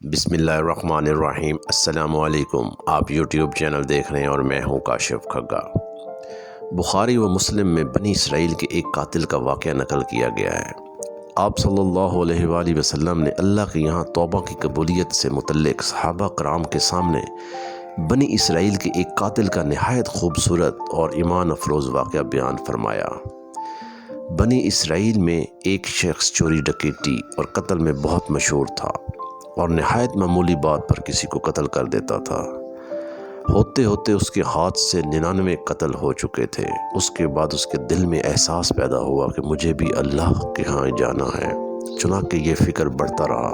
بسم اللہ الرحمن الرحیم۔ السلام علیکم۔ آپ یوٹیوب چینل دیکھ رہے ہیں اور میں ہوں کاشف کھگا۔ بخاری و مسلم میں بنی اسرائیل کے ایک قاتل کا واقعہ نقل کیا گیا ہے۔ آپ صلی اللہ علیہ وآلہ وسلم نے اللہ کے یہاں توبہ کی قبولیت سے متعلق صحابہ کرام کے سامنے بنی اسرائیل کے ایک قاتل کا نہایت خوبصورت اور ایمان افروز واقعہ بیان فرمایا۔ بنی اسرائیل میں ایک شخص چوری ڈکیتی اور قتل میں بہت مشہور تھا اور نہایت معمولی بات پر کسی کو قتل کر دیتا تھا۔ ہوتے ہوتے اس کے ہاتھ سے 99 قتل ہو چکے تھے۔ اس کے بعد اس کے دل میں احساس پیدا ہوا کہ مجھے بھی اللہ کے ہاں جانا ہے۔ چنانچہ یہ فکر بڑھتا رہا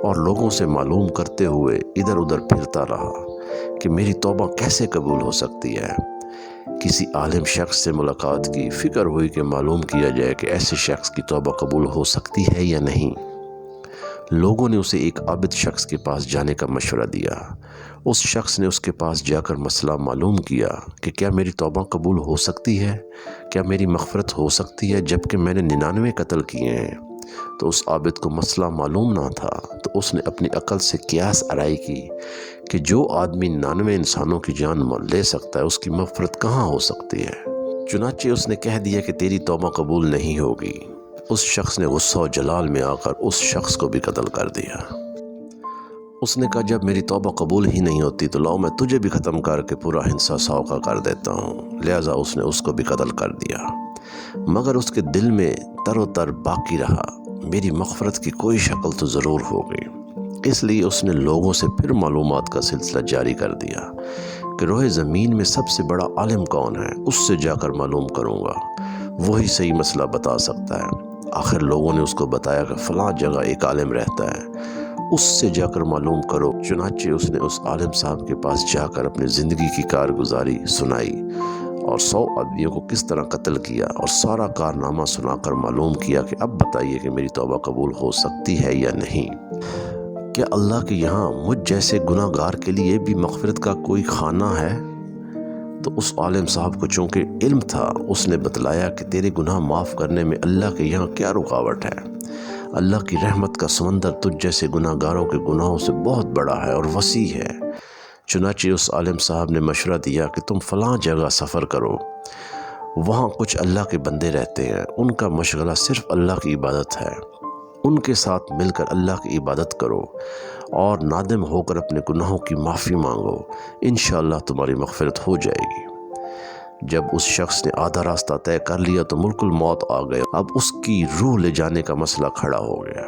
اور لوگوں سے معلوم کرتے ہوئے ادھر ادھر پھرتا رہا کہ میری توبہ کیسے قبول ہو سکتی ہے۔ کسی عالم شخص سے ملاقات کی، فکر ہوئی کہ معلوم کیا جائے کہ ایسے شخص کی توبہ قبول ہو سکتی ہے یا نہیں۔ لوگوں نے اسے ایک عابد شخص کے پاس جانے کا مشورہ دیا۔ اس شخص نے اس کے پاس جا کر مسئلہ معلوم کیا کہ کیا میری توبہ قبول ہو سکتی ہے، کیا میری مغفرت ہو سکتی ہے جبکہ میں نے 99 قتل کیے ہیں۔ تو اس عابد کو مسئلہ معلوم نہ تھا، تو اس نے اپنی عقل سے قیاس آرائی کی کہ جو آدمی 99 انسانوں کی جان لے سکتا ہے اس کی مغفرت کہاں ہو سکتی ہے۔ چنانچہ اس نے کہہ دیا کہ تیری توبہ قبول نہیں ہوگی۔ اس شخص نے غصہ و جلال میں آ کر اس شخص کو بھی قتل کر دیا۔ اس نے کہا جب میری توبہ قبول ہی نہیں ہوتی تو لاؤ میں تجھے بھی ختم کر کے پورا ہنسا سو کا کر دیتا ہوں۔ لہٰذا اس نے اس کو بھی قتل کر دیا، مگر اس کے دل میں تر و تر باقی رہا میری مغفرت کی کوئی شکل تو ضرور ہوگی۔ اس لیے اس نے لوگوں سے پھر معلومات کا سلسلہ جاری کر دیا کہ روئے زمین میں سب سے بڑا عالم کون ہے، اس سے جا کر معلوم کروں گا، وہی صحیح مسئلہ بتا سکتا ہے۔ آخر لوگوں نے اس کو بتایا کہ فلاں جگہ ایک عالم رہتا ہے، اس سے جا کر معلوم کرو۔ چنانچہ اس نے اس عالم صاحب کے پاس جا کر اپنی زندگی کی کارگزاری سنائی اور 100 آدمیوں کو کس طرح قتل کیا اور سارا کارنامہ سنا کر معلوم کیا کہ اب بتائیے کہ میری توبہ قبول ہو سکتی ہے یا نہیں۔ کیا اللہ کے یہاں مجھ جیسے گناہ گار کے لیے بھی مغفرت کا کوئی خانہ ہے؟ تو اس عالم صاحب کو چونکہ علم تھا، اس نے بتلایا کہ تیرے گناہ معاف کرنے میں اللہ کے یہاں کیا رکاوٹ ہے۔ اللہ کی رحمت کا سمندر تجھ جیسے گناہ گاروں کے گناہوں سے بہت بڑا ہے اور وسیع ہے۔ چنانچہ اس عالم صاحب نے مشورہ دیا کہ تم فلاں جگہ سفر کرو، وہاں کچھ اللہ کے بندے رہتے ہیں، ان کا مشغلہ صرف اللہ کی عبادت ہے، ان کے ساتھ مل کر اللہ کی عبادت کرو اور نادم ہو کر اپنے گناہوں کی معافی مانگو، انشاءاللہ تمہاری مغفرت ہو جائے گی۔ جب اس شخص نے آدھا راستہ طے کر لیا تو ملک الموت آ گیا۔ اب اس کی روح لے جانے کا مسئلہ کھڑا ہو گیا۔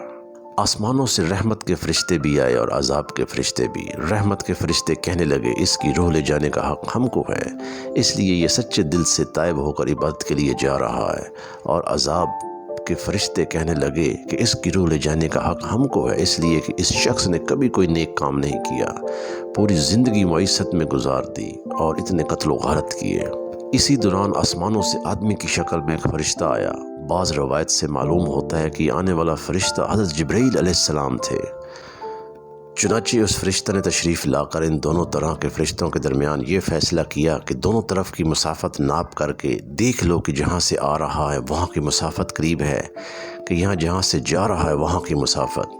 آسمانوں سے رحمت کے فرشتے بھی آئے اور عذاب کے فرشتے بھی۔ رحمت کے فرشتے کہنے لگے اس کی روح لے جانے کا حق ہم کو ہے، اس لیے یہ سچے دل سے تائب ہو کر عبادت کے لیے جا رہا ہے۔ اور عذاب کے فرشتے کہنے لگے کہ اس کی روح لے جانے کا حق ہم کو ہے، اس لیے کہ اس شخص نے کبھی کوئی نیک کام نہیں کیا، پوری زندگی معیشت میں گزار دی اور اتنے قتل و غارت کیے۔ اسی دوران آسمانوں سے آدمی کی شکل میں ایک فرشتہ آیا۔ بعض روایت سے معلوم ہوتا ہے کہ آنے والا فرشتہ حضرت جبرائیل علیہ السلام تھے۔ چنانچہ اس فرشتہ نے تشریف لا کر ان دونوں طرح کے فرشتوں کے درمیان یہ فیصلہ کیا کہ دونوں طرف کی مسافت ناپ کر کے دیکھ لو کہ جہاں سے آ رہا ہے وہاں کی مسافت قریب ہے کہ جہاں سے جا رہا ہے وہاں کی مسافت،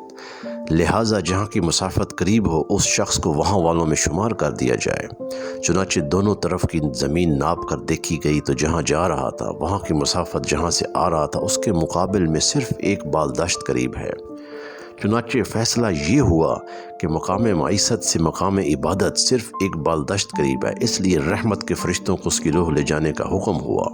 لہٰذا جہاں کی مسافت قریب ہو اس شخص کو وہاں والوں میں شمار کر دیا جائے۔ چنانچہ دونوں طرف کی زمین ناپ کر دیکھی گئی تو جہاں جا رہا تھا وہاں کی مسافت جہاں سے آ رہا تھا اس کے مقابل میں صرف ایک بالدشت قریب ہے۔ چنانچہ فیصلہ یہ ہوا کہ مقام معیشت سے مقام عبادت صرف ایک بالدشت قریب ہے، اس لیے رحمت کے فرشتوں کو اس کی روح لے جانے کا حکم ہوا۔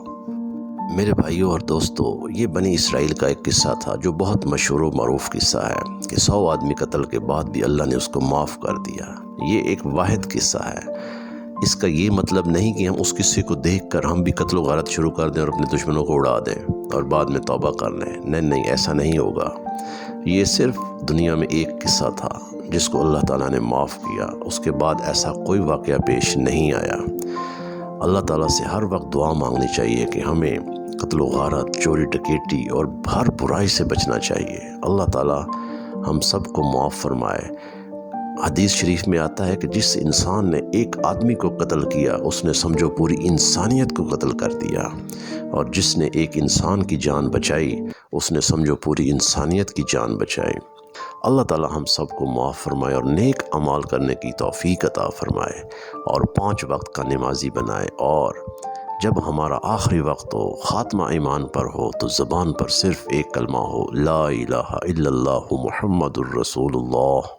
میرے بھائیوں اور دوستو، یہ بنی اسرائیل کا ایک قصہ تھا جو بہت مشہور و معروف قصہ ہے کہ 100 آدمی قتل کے بعد بھی اللہ نے اس کو معاف کر دیا۔ یہ ایک واحد قصہ ہے۔ اس کا یہ مطلب نہیں کہ ہم اس قصے کو دیکھ کر ہم بھی قتل و غارت شروع کر دیں اور اپنے دشمنوں کو اڑا دیں اور بعد میں توبہ کر لیں۔ نہیں، ایسا نہیں ہوگا۔ یہ صرف دنیا میں ایک قصہ تھا جس کو اللہ تعالیٰ نے معاف کیا، اس کے بعد ایسا کوئی واقعہ پیش نہیں آیا۔ اللہ تعالیٰ سے ہر وقت دعا مانگنی چاہیے کہ ہمیں قتل و غارت، چوری ڈکیتی اور ہر برائی سے بچنا چاہیے۔ اللہ تعالیٰ ہم سب کو معاف فرمائے۔ حدیث شریف میں آتا ہے کہ جس انسان نے ایک آدمی کو قتل کیا اس نے سمجھو پوری انسانیت کو قتل کر دیا، اور جس نے ایک انسان کی جان بچائی اس نے سمجھو پوری انسانیت کی جان بچائی۔ اللہ تعالی ہم سب کو معاف فرمائے اور نیک اعمال کرنے کی توفیق عطا فرمائے اور 5 وقت کا نمازی بنائے، اور جب ہمارا آخری وقت ہو، خاتمہ ایمان پر ہو، تو زبان پر صرف ایک کلمہ ہو، لا الہ الا اللہ محمد الرسول اللہ۔